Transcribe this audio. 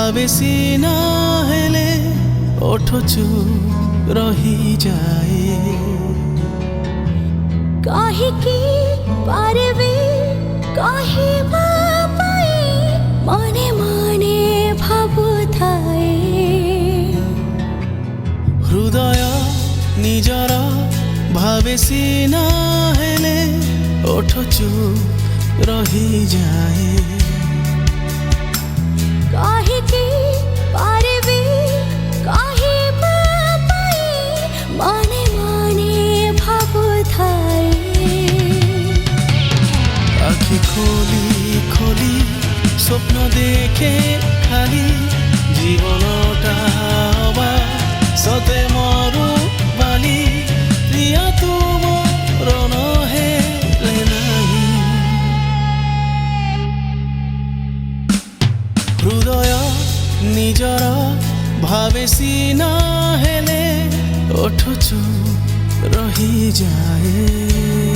भावे सीना हेले ओठ चुप रही जाए काहेकि पारबे कहिबा पाए मने मने भाबुथाए हृदय निजर भावे सीना हेले ओठ चुप रही जाए काहेकि पारबे कहिबा पाए मने मने भाबुथाए आखि खोली खोली स्वप्न देखे खाली जीवनटा हवा सते मरु बाली प्रिया तुमर नहेले नाही हृदय निजर भावे सीना हेले ओठ चुप रही जाए।